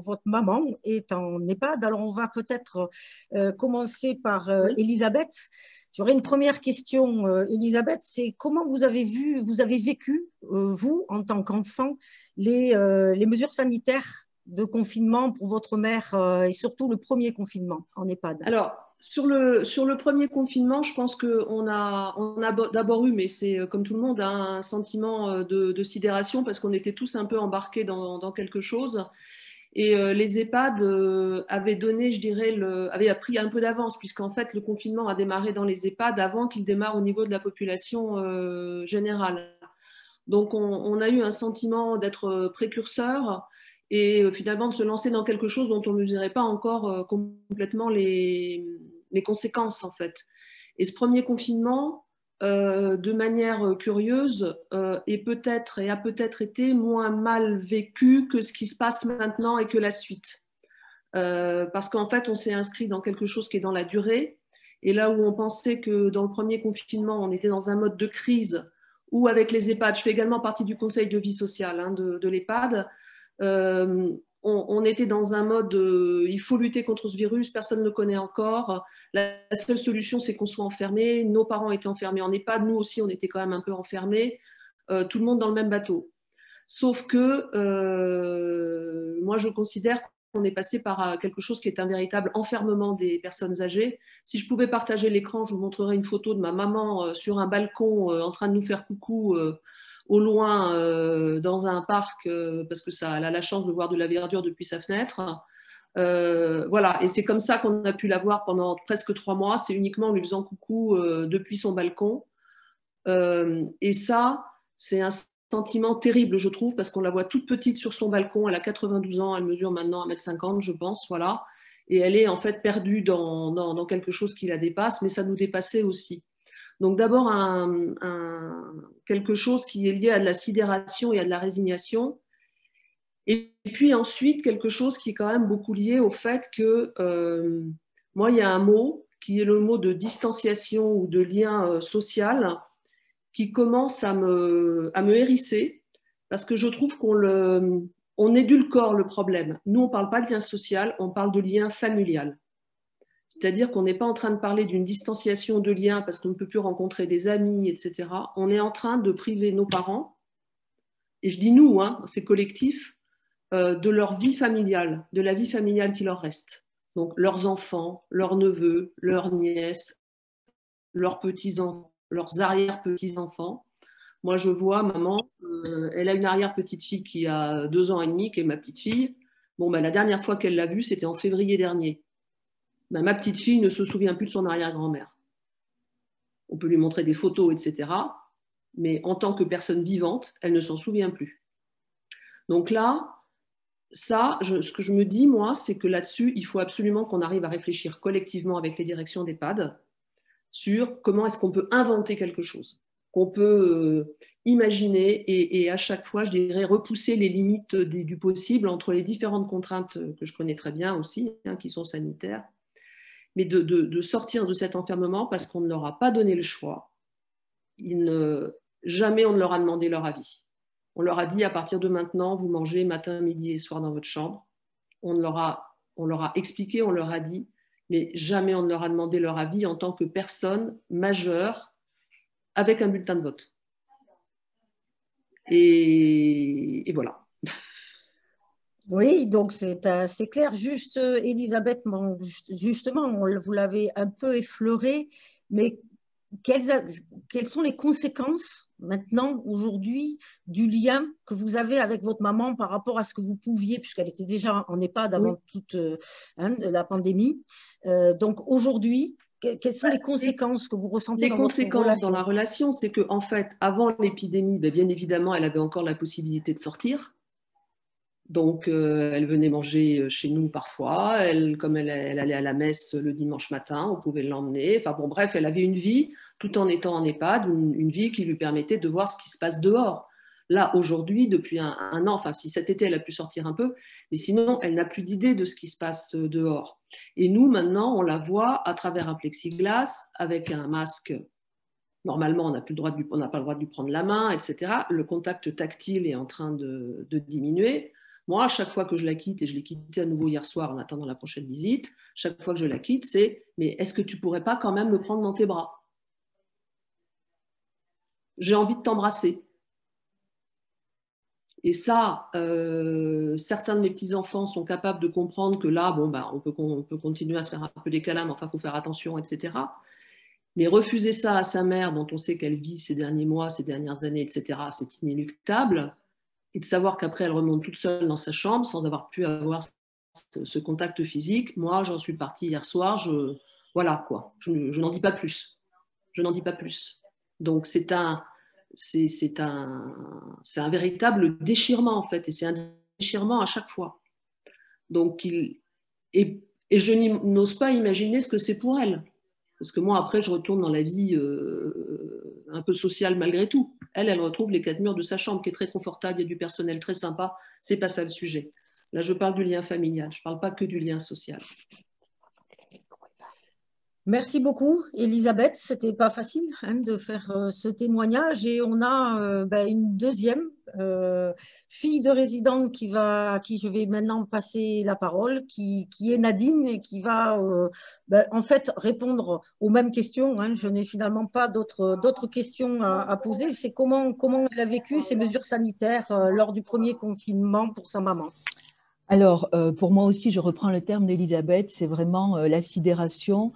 votre maman est en EHPAD. Alors, on va peut-être commencer par Oui. Elisabeth. J'aurais une première question, Elisabeth, c'est comment vous avez vécu, vous, en tant qu'enfant, les mesures sanitaires de confinement pour votre mère et surtout le premier confinement en EHPAD? Alors, sur le premier confinement, je pense qu'on a d'abord eu, mais c'est comme tout le monde, hein, un sentiment de sidération parce qu'on était tous un peu embarqués dans quelque chose. Et les EHPAD avaient donné, je dirais, avaient pris un peu d'avance, puisqu'en fait, le confinement a démarré dans les EHPAD avant qu'il démarre au niveau de la population générale. Donc, on a eu un sentiment d'être précurseur et finalement de se lancer dans quelque chose dont on ne mesurait pas encore complètement les conséquences, en fait. Et ce premier confinement, de manière curieuse, a peut-être été moins mal vécu que ce qui se passe maintenant et que la suite. Parce qu'en fait, on s'est inscrit dans quelque chose qui est dans la durée. Et là où on pensait que dans le premier confinement, on était dans un mode de crise, ou avec les EHPAD, je fais également partie du conseil de vie sociale hein, de l'EHPAD, euh, on était dans un mode il faut lutter contre ce virus, personne ne le connaît encore. La seule solution, c'est qu'on soit enfermé. Nos parents étaient enfermés en EHPAD, nous aussi, on était quand même un peu enfermés, tout le monde dans le même bateau. Sauf que moi, je considère qu'on est passé par quelque chose qui est un véritable enfermement des personnes âgées. Si je pouvais partager l'écran, je vous montrerai une photo de ma maman sur un balcon en train de nous faire coucou au loin dans un parc parce que ça, elle a la chance de voir de la verdure depuis sa fenêtre. Voilà, et c'est comme ça qu'on a pu la voir pendant presque 3 mois. C'est uniquement en lui faisant coucou depuis son balcon. Et ça, c'est un sentiment terrible, je trouve, parce qu'on la voit toute petite sur son balcon. Elle a 92 ans, elle mesure maintenant 1,50 m, je pense, voilà. Et elle est en fait perdue dans quelque chose qui la dépasse, mais ça nous dépassait aussi. Donc d'abord, quelque chose qui est lié à de la sidération et à de la résignation. Et puis ensuite, quelque chose qui est quand même beaucoup lié au fait que, moi, il y a un mot qui est le mot de distanciation ou de lien social qui commence à me hérisser parce que je trouve on édulcore le problème. Nous, on ne parle pas de lien social, on parle de lien familial. C'est-à-dire qu'on n'est pas en train de parler d'une distanciation de lien parce qu'on ne peut plus rencontrer des amis, etc. On est en train de priver nos parents, et je dis nous, hein, c'est collectif, de leur vie familiale, de la vie familiale qui leur reste. Donc leurs enfants, leurs neveux, leurs nièces, leurs petits-enfants, leurs arrière-petits-enfants. Moi, je vois maman, elle a une arrière-petite-fille qui a 2 ans et demi, qui est ma petite fille. Bon, ben, la dernière fois qu'elle l'a vue, c'était en février dernier. Ben, ma petite fille ne se souvient plus de son arrière-grand-mère. On peut lui montrer des photos, etc. Mais en tant que personne vivante, elle ne s'en souvient plus. Donc là, ce que je me dis, moi, c'est que là-dessus, il faut absolument qu'on arrive à réfléchir collectivement avec les directions d'EHPAD sur comment est-ce qu'on peut inventer quelque chose, qu'on peut imaginer et à chaque fois, je dirais, repousser les limites du possible entre les différentes contraintes que je connais très bien aussi, hein, qui sont sanitaires, mais de sortir de cet enfermement parce qu'on ne leur a pas donné le choix. Jamais on ne leur a demandé leur avis. On leur a dit à partir de maintenant, vous mangez matin, midi et soir dans votre chambre. On leur a expliqué, on leur a dit, mais jamais on ne leur a demandé leur avis en tant que personne majeure avec un bulletin de vote. Et voilà. Oui, donc c'est clair. Juste, Elisabeth, justement, vous l'avez un peu effleuré, mais quelles, quelles sont les conséquences maintenant, aujourd'hui, du lien que vous avez avec votre maman par rapport à ce que vous pouviez, puisqu'elle était déjà en EHPAD Oui. avant toute la pandémie. Donc aujourd'hui, quelles sont les conséquences que vous ressentez Les dans votre conséquences dans la relation? relation, c'est qu'en fait, avant l'épidémie, bien évidemment, elle avait encore la possibilité de sortir. Donc, elle venait manger chez nous parfois. Comme elle allait à la messe le dimanche matin, on pouvait l'emmener. Enfin bon, bref, elle avait une vie tout en étant en EHPAD, une vie qui lui permettait de voir ce qui se passe dehors. Là, aujourd'hui, depuis un an, enfin si cet été, elle a pu sortir un peu, mais sinon, elle n'a plus d'idée de ce qui se passe dehors. Et nous, maintenant, on la voit à travers un plexiglas, avec un masque. Normalement, on n'a pas le droit de lui prendre la main, etc. Le contact tactile est en train de diminuer. Moi, à chaque fois que je la quitte, et je l'ai quittée à nouveau hier soir en attendant la prochaine visite, chaque fois que je la quitte, c'est mais est-ce que tu pourrais pas quand même me prendre dans tes bras? J'ai envie de t'embrasser. Et ça, certains de mes petits-enfants sont capables de comprendre que là, bon, bah, on peut continuer à se faire un peu des câlins, mais enfin, il faut faire attention, etc. Mais refuser ça à sa mère, dont on sait qu'elle vit ces derniers mois, ces dernières années, etc., c'est inéluctable. Et de savoir qu'après, elle remonte toute seule dans sa chambre sans avoir pu avoir ce contact physique. Moi, j'en suis partie hier soir. Voilà, quoi. Je n'en dis pas plus. Je n'en dis pas plus. Donc, c'est un véritable déchirement, en fait. Et c'est un déchirement à chaque fois. Donc, et je n'ose pas imaginer ce que c'est pour elle. Parce que moi, après, je retourne dans la vie un peu sociale malgré tout. Elle retrouve les quatre murs de sa chambre qui est très confortable, il y a du personnel très sympa. C'est pas ça le sujet. Là, je parle du lien familial. Je ne parle pas que du lien social. Merci beaucoup, Elisabeth. C'était pas facile hein, de faire ce témoignage et on a ben, une deuxième fille de résidente à qui je vais maintenant passer la parole, qui est Nadine et qui va ben, en fait répondre aux mêmes questions. Hein. Je n'ai finalement pas d'autres questions à poser. C'est comment elle a vécu ces mesures sanitaires lors du premier confinement pour sa maman. Alors, pour moi aussi, je reprends le terme d'Elisabeth, c'est vraiment la sidération.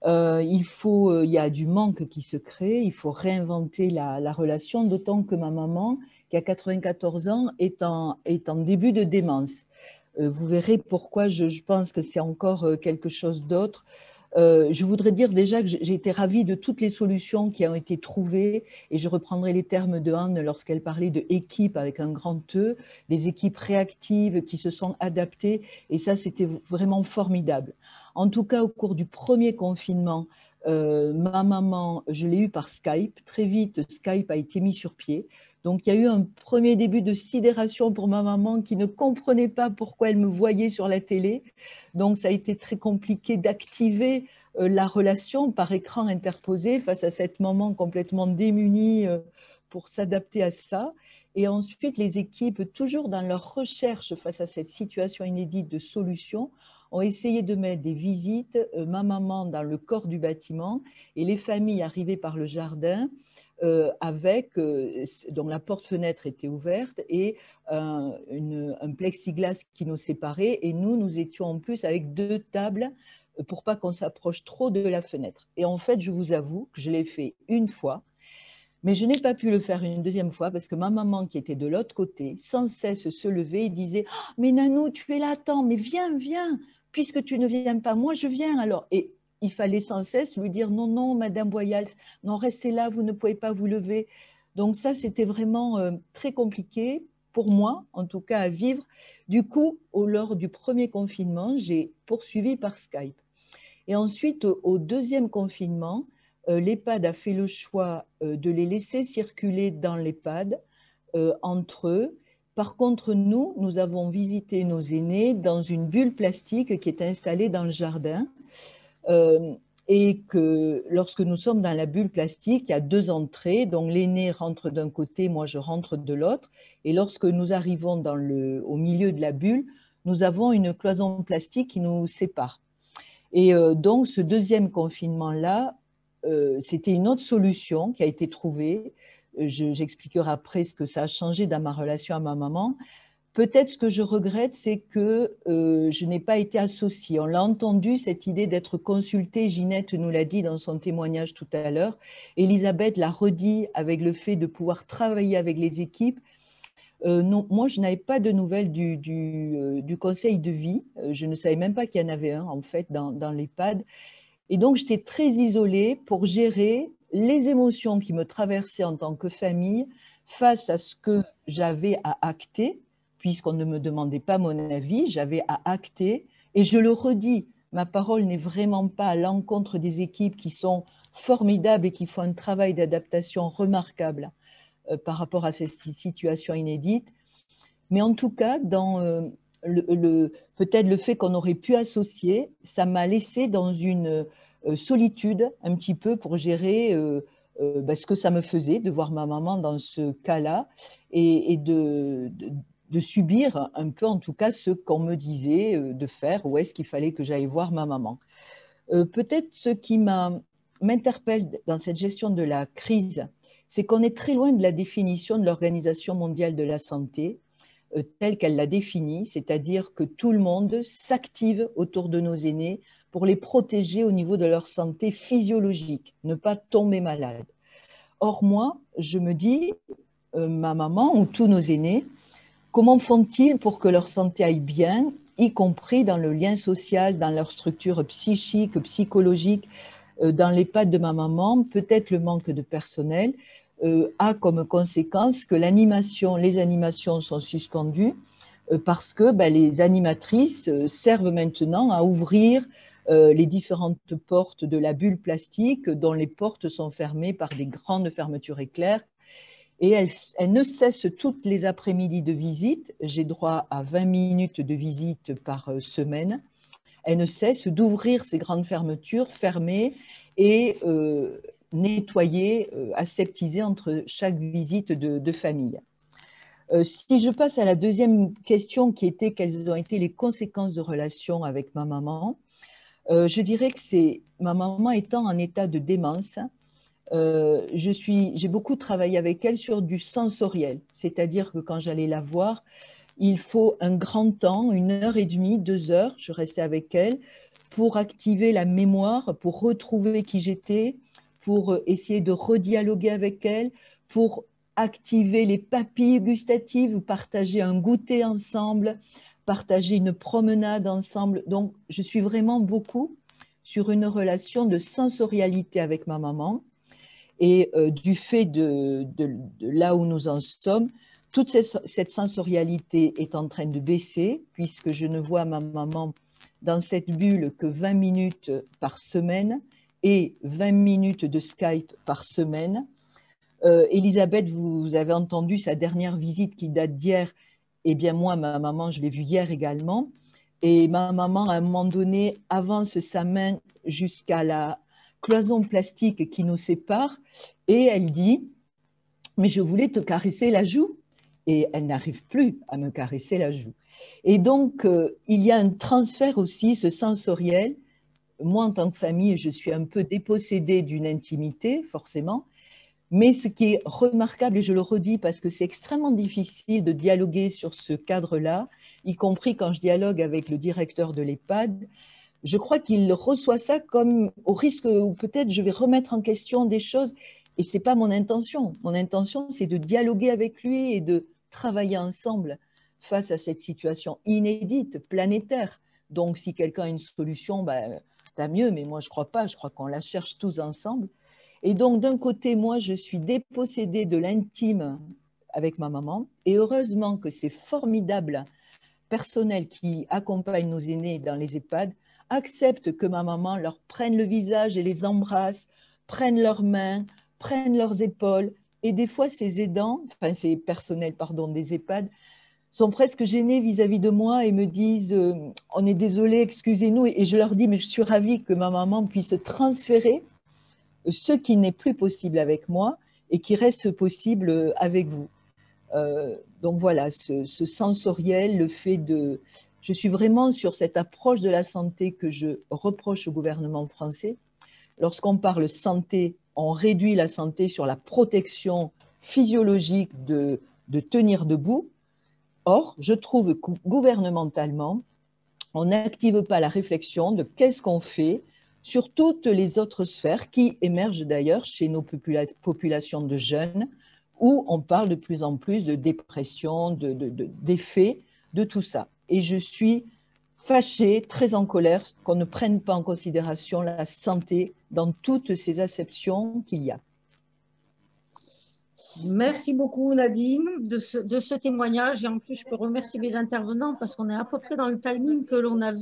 Il y a du manque qui se crée, il faut réinventer la relation, d'autant que ma maman, qui a 94 ans, est en début de démence. Vous verrez pourquoi je pense que c'est encore quelque chose d'autre. Je voudrais dire déjà que j'ai été ravie de toutes les solutions qui ont été trouvées et je reprendrai les termes de Anne lorsqu'elle parlait de équipe avec un grand E, des équipes réactives qui se sont adaptées et ça c'était vraiment formidable. En tout cas au cours du premier confinement, ma maman, je l'ai eue par Skype, très vite Skype a été mis sur pied. Donc, il y a eu un premier début de sidération pour ma maman qui ne comprenait pas pourquoi elle me voyait sur la télé. Donc, ça a été très compliqué d'activer la relation par écran interposé face à cette maman complètement démunie pour s'adapter à ça. Et ensuite, les équipes, toujours dans leur recherche face à cette situation inédite de solution, ont essayé de mettre des visites, ma maman dans le corps du bâtiment et les familles arrivées par le jardin dont la porte-fenêtre était ouverte et un plexiglas qui nous séparait. Et nous étions en plus avec 2 tables pour pas qu'on s'approche trop de la fenêtre. Et en fait, je vous avoue que je l'ai fait une fois, mais je n'ai pas pu le faire une deuxième fois parce que ma maman qui était de l'autre côté, sans cesse se levait et disait « Mais Nanou, tu es là, attends, mais viens, viens, puisque tu ne viens pas, moi je viens alors. » Et il fallait sans cesse lui dire « Non, non, Madame Boyals, non, restez là, vous ne pouvez pas vous lever. » Donc ça, c'était vraiment très compliqué pour moi, en tout cas, à vivre. Du coup, lors du premier confinement, j'ai poursuivi par Skype. Et ensuite, au deuxième confinement, l'EHPAD a fait le choix de les laisser circuler dans l'EHPAD entre eux. Par contre, nous avons visité nos aînés dans une bulle plastique qui est installée dans le jardin. Et que lorsque nous sommes dans la bulle plastique, il y a 2 entrées, donc l'aîné rentre d'un côté, moi je rentre de l'autre, et lorsque nous arrivons au milieu de la bulle, nous avons une cloison plastique qui nous sépare. Et donc ce deuxième confinement-là, c'était une autre solution qui a été trouvée. J'expliquerai après ce que ça a changé dans ma relation à ma maman. Peut-être ce que je regrette, c'est que je n'ai pas été associée. On l'a entendu, cette idée d'être consultée. Ginette nous l'a dit dans son témoignage tout à l'heure. Elisabeth l'a redit avec le fait de pouvoir travailler avec les équipes. Non, moi, je n'avais pas de nouvelles du conseil de vie. Je ne savais même pas qu'il y en avait un, en fait, dans l'EHPAD. Et donc, j'étais très isolée pour gérer les émotions qui me traversaient en tant que famille face à ce que j'avais à acter, puisqu'on ne me demandait pas mon avis, j'avais à acter. Et je le redis, ma parole n'est vraiment pas à l'encontre des équipes qui sont formidables et qui font un travail d'adaptation remarquable par rapport à cette situation inédite. Mais en tout cas, dans peut-être le fait qu'on aurait pu associer, ça m'a laissé dans une solitude un petit peu pour gérer ce que ça me faisait de voir ma maman dans ce cas-là et de subir un peu, en tout cas, ce qu'on me disait de faire, où est-ce qu'il fallait que j'aille voir ma maman. Peut-être ce qui m'interpelle dans cette gestion de la crise, c'est qu'on est très loin de la définition de l'Organisation mondiale de la santé, telle qu'elle l'a définie, c'est-à-dire que tout le monde s'active autour de nos aînés pour les protéger au niveau de leur santé physiologique, ne pas tomber malade. Or, moi, je me dis, ma maman ou tous nos aînés, comment font-ils pour que leur santé aille bien, y compris dans le lien social, dans leur structure psychique, psychologique, dans l'EHPAD de ma maman, peut-être le manque de personnel a comme conséquence que les animations sont suspendues parce que les animatrices servent maintenant à ouvrir les différentes portes de la bulle plastique dont les portes sont fermées par des grandes fermetures éclairs. Et elles ne cessent toutes les après-midi de visite. J'ai droit à 20 minutes de visite par semaine. Elles ne cessent d'ouvrir ces grandes fermetures, fermer et nettoyer, aseptiser entre chaque visite de famille. Si je passe à la deuxième question qui était quelles ont été les conséquences de relation avec ma maman, je dirais que c'est ma maman étant en état de démence, j'ai beaucoup travaillé avec elle sur du sensoriel, c'est-à-dire que quand j'allais la voir, il faut un grand temps, 1h30, 2 heures, je restais avec elle pour activer la mémoire, pour retrouver qui j'étais, pour essayer de redialoguer avec elle, pour activer les papilles gustatives, partager un goûter ensemble, partager une promenade ensemble. Donc, je suis vraiment beaucoup sur une relation de sensorialité avec ma maman. Et du fait de là où nous en sommes, toute cette sensorialité est en train de baisser, puisque je ne vois ma maman dans cette bulle que 20 minutes par semaine et 20 minutes de Skype par semaine. Elisabeth, vous avez entendu sa dernière visite qui date d'hier. Eh bien, moi, ma maman, je l'ai vue hier également. Et ma maman, à un moment donné, avance sa main jusqu'à la cloison plastique qui nous sépare et elle dit « Mais je voulais te caresser la joue ». Et elle n'arrive plus à me caresser la joue. Et donc, il y a un transfert aussi, ce sensoriel. Moi, en tant que famille, je suis un peu dépossédée d'une intimité, forcément. Mais ce qui est remarquable, et je le redis parce que c'est extrêmement difficile de dialoguer sur ce cadre-là, y compris quand je dialogue avec le directeur de l'EHPAD, je crois qu'il reçoit ça comme au risque où peut-être je vais remettre en question des choses et ce n'est pas mon intention. Mon intention, c'est de dialoguer avec lui et de travailler ensemble face à cette situation inédite, planétaire. Donc, si quelqu'un a une solution, tant mieux, mais moi, je ne crois pas. Je crois qu'on la cherche tous ensemble. Et donc, d'un côté, moi, je suis dépossédée de l'intime avec ma maman. Et heureusement que ces formidables personnels qui accompagnent nos aînés dans les EHPAD acceptent que ma maman leur prenne le visage et les embrasse, prenne leurs mains, prenne leurs épaules. Et des fois, ces aidants, enfin ces personnels, pardon, des EHPAD, sont presque gênés vis-à-vis de moi et me disent « on est désolé, excusez-nous ». Et je leur dis « mais je suis ravie que ma maman puisse transférer ce qui n'est plus possible avec moi et qui reste possible avec vous ». Donc voilà, ce sensoriel, le fait de… Je suis vraiment sur cette approche de la santé que je reproche au gouvernement français. Lorsqu'on parle santé, on réduit la santé sur la protection physiologique de tenir debout. Or, je trouve que gouvernementalement, on n'active pas la réflexion de qu'est-ce qu'on fait sur toutes les autres sphères qui émergent d'ailleurs chez nos populations de jeunes, où on parle de plus en plus de dépression, d'effets de tout ça. Et je suis fâchée, très en colère qu'on ne prenne pas en considération la santé dans toutes ces acceptions qu'il y a. Merci beaucoup Nadine de ce témoignage et en plus je peux remercier mes intervenants parce qu'on est à peu près dans le timing que l'on avait.